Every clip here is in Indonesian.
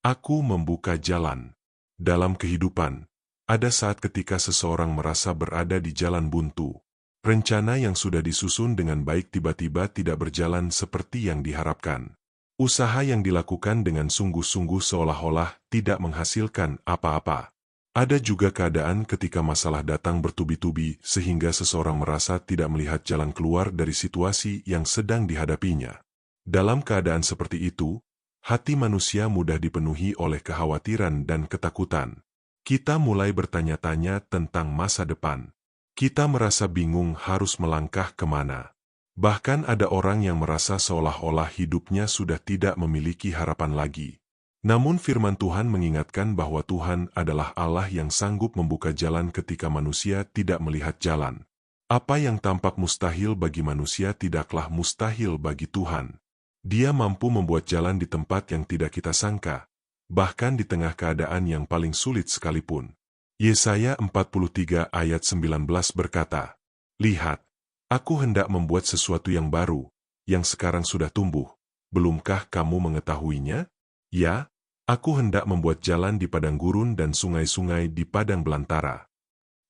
Aku membuka jalan. Dalam kehidupan, ada saat ketika seseorang merasa berada di jalan buntu. Rencana yang sudah disusun dengan baik tiba-tiba tidak berjalan seperti yang diharapkan. Usaha yang dilakukan dengan sungguh-sungguh seolah-olah tidak menghasilkan apa-apa. Ada juga keadaan ketika masalah datang bertubi-tubi sehingga seseorang merasa tidak melihat jalan keluar dari situasi yang sedang dihadapinya. Dalam keadaan seperti itu, hati manusia mudah dipenuhi oleh kekhawatiran dan ketakutan. Kita mulai bertanya-tanya tentang masa depan. Kita merasa bingung harus melangkah kemana. Bahkan ada orang yang merasa seolah-olah hidupnya sudah tidak memiliki harapan lagi. Namun firman Tuhan mengingatkan bahwa Tuhan adalah Allah yang sanggup membuka jalan ketika manusia tidak melihat jalan. Apa yang tampak mustahil bagi manusia tidaklah mustahil bagi Tuhan. Dia mampu membuat jalan di tempat yang tidak kita sangka, bahkan di tengah keadaan yang paling sulit sekalipun. Yesaya 43 ayat 19 berkata, "Lihat, aku hendak membuat sesuatu yang baru, yang sekarang sudah tumbuh. Belumkah kamu mengetahuinya? Ya, aku hendak membuat jalan di padang gurun dan sungai-sungai di padang belantara."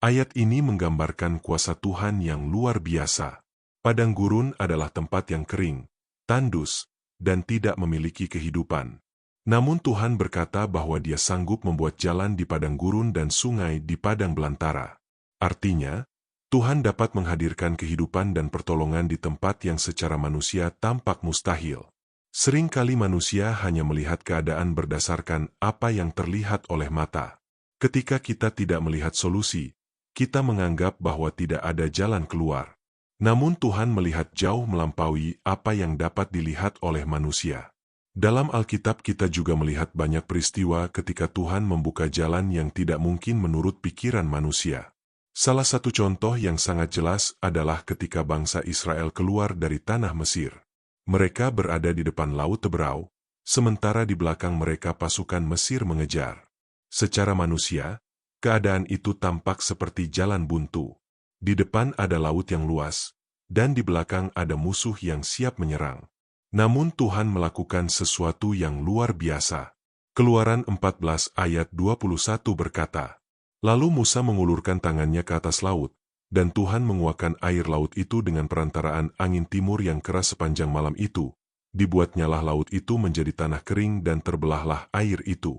Ayat ini menggambarkan kuasa Tuhan yang luar biasa. Padang gurun adalah tempat yang kering, tandus, dan tidak memiliki kehidupan. Namun Tuhan berkata bahwa Dia sanggup membuat jalan di padang gurun dan sungai di padang belantara. Artinya, Tuhan dapat menghadirkan kehidupan dan pertolongan di tempat yang secara manusia tampak mustahil. Seringkali manusia hanya melihat keadaan berdasarkan apa yang terlihat oleh mata. Ketika kita tidak melihat solusi, kita menganggap bahwa tidak ada jalan keluar. Namun Tuhan melihat jauh melampaui apa yang dapat dilihat oleh manusia. Dalam Alkitab kita juga melihat banyak peristiwa ketika Tuhan membuka jalan yang tidak mungkin menurut pikiran manusia. Salah satu contoh yang sangat jelas adalah ketika bangsa Israel keluar dari tanah Mesir. Mereka berada di depan Laut Teberau, sementara di belakang mereka pasukan Mesir mengejar. Secara manusia, keadaan itu tampak seperti jalan buntu. Di depan ada laut yang luas, dan di belakang ada musuh yang siap menyerang. Namun Tuhan melakukan sesuatu yang luar biasa. Keluaran 14 ayat 21 berkata, "Lalu Musa mengulurkan tangannya ke atas laut, dan Tuhan menguakkan air laut itu dengan perantaraan angin timur yang keras sepanjang malam itu. Dibuatnyalah laut itu menjadi tanah kering dan terbelahlah air itu.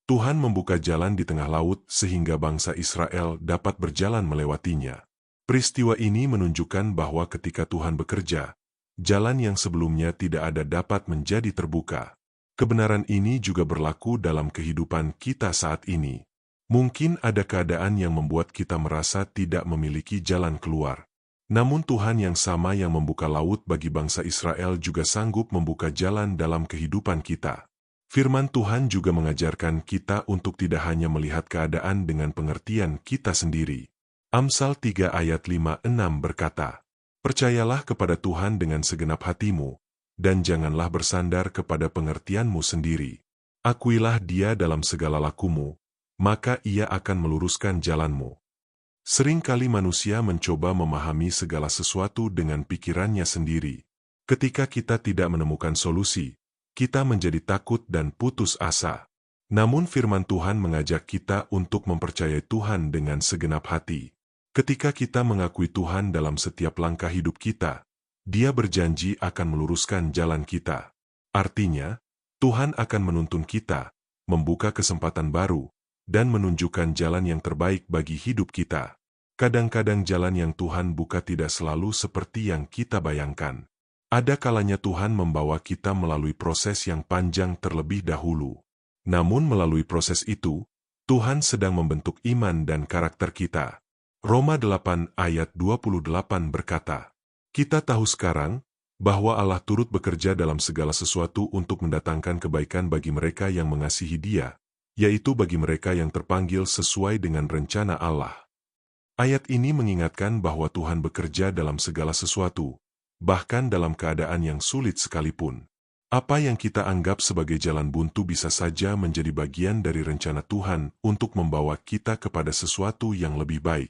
Tuhan membuka jalan di tengah laut sehingga bangsa Israel dapat berjalan melewatinya." Peristiwa ini menunjukkan bahwa ketika Tuhan bekerja, jalan yang sebelumnya tidak ada dapat menjadi terbuka. Kebenaran ini juga berlaku dalam kehidupan kita saat ini. Mungkin ada keadaan yang membuat kita merasa tidak memiliki jalan keluar. Namun Tuhan yang sama yang membuka laut bagi bangsa Israel juga sanggup membuka jalan dalam kehidupan kita. Firman Tuhan juga mengajarkan kita untuk tidak hanya melihat keadaan dengan pengertian kita sendiri. Amsal 3 ayat 5-6 berkata, "Percayalah kepada Tuhan dengan segenap hatimu, dan janganlah bersandar kepada pengertianmu sendiri. Akuilah Dia dalam segala lakumu, maka Ia akan meluruskan jalanmu." Seringkali manusia mencoba memahami segala sesuatu dengan pikirannya sendiri. Ketika kita tidak menemukan solusi, kita menjadi takut dan putus asa. Namun firman Tuhan mengajak kita untuk mempercayai Tuhan dengan segenap hati. Ketika kita mengakui Tuhan dalam setiap langkah hidup kita, Dia berjanji akan meluruskan jalan kita. Artinya, Tuhan akan menuntun kita, membuka kesempatan baru, dan menunjukkan jalan yang terbaik bagi hidup kita. Kadang-kadang jalan yang Tuhan buka tidak selalu seperti yang kita bayangkan. Ada kalanya Tuhan membawa kita melalui proses yang panjang terlebih dahulu. Namun melalui proses itu, Tuhan sedang membentuk iman dan karakter kita. Roma 8 ayat 28 berkata, "Kita tahu sekarang bahwa Allah turut bekerja dalam segala sesuatu untuk mendatangkan kebaikan bagi mereka yang mengasihi Dia, yaitu bagi mereka yang terpanggil sesuai dengan rencana Allah." Ayat ini mengingatkan bahwa Tuhan bekerja dalam segala sesuatu, bahkan dalam keadaan yang sulit sekalipun. Apa yang kita anggap sebagai jalan buntu bisa saja menjadi bagian dari rencana Tuhan untuk membawa kita kepada sesuatu yang lebih baik.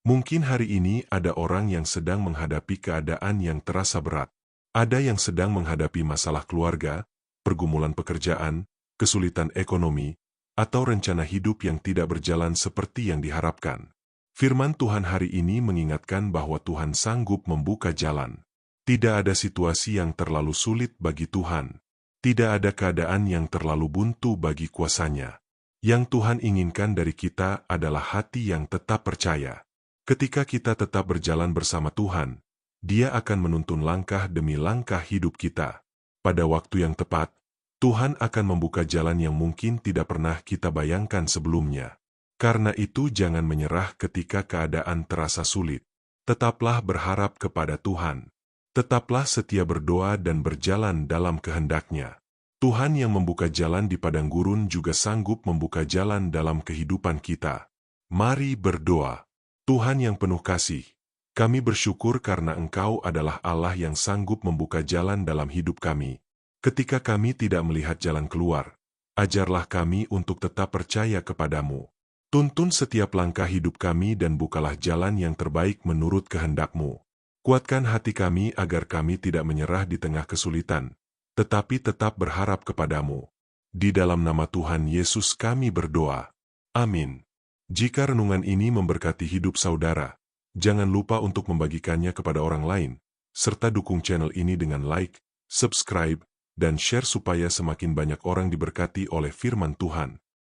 Mungkin hari ini ada orang yang sedang menghadapi keadaan yang terasa berat. Ada yang sedang menghadapi masalah keluarga, pergumulan pekerjaan, kesulitan ekonomi, atau rencana hidup yang tidak berjalan seperti yang diharapkan. Firman Tuhan hari ini mengingatkan bahwa Tuhan sanggup membuka jalan. Tidak ada situasi yang terlalu sulit bagi Tuhan. Tidak ada keadaan yang terlalu buntu bagi kuasa-Nya. Yang Tuhan inginkan dari kita adalah hati yang tetap percaya. Ketika kita tetap berjalan bersama Tuhan, Dia akan menuntun langkah demi langkah hidup kita. Pada waktu yang tepat, Tuhan akan membuka jalan yang mungkin tidak pernah kita bayangkan sebelumnya. Karena itu jangan menyerah ketika keadaan terasa sulit. Tetaplah berharap kepada Tuhan. Tetaplah setia berdoa dan berjalan dalam kehendak-Nya. Tuhan yang membuka jalan di padang gurun juga sanggup membuka jalan dalam kehidupan kita. Mari berdoa. Tuhan yang penuh kasih, kami bersyukur karena Engkau adalah Allah yang sanggup membuka jalan dalam hidup kami. Ketika kami tidak melihat jalan keluar, ajarlah kami untuk tetap percaya kepadamu. Tuntun setiap langkah hidup kami dan bukalah jalan yang terbaik menurut kehendak-Mu. Kuatkan hati kami agar kami tidak menyerah di tengah kesulitan, tetapi tetap berharap kepadamu. Di dalam nama Tuhan Yesus kami berdoa. Amin. Jika renungan ini memberkati hidup saudara, jangan lupa untuk membagikannya kepada orang lain, serta dukung channel ini dengan like, subscribe, dan share supaya semakin banyak orang diberkati oleh firman Tuhan.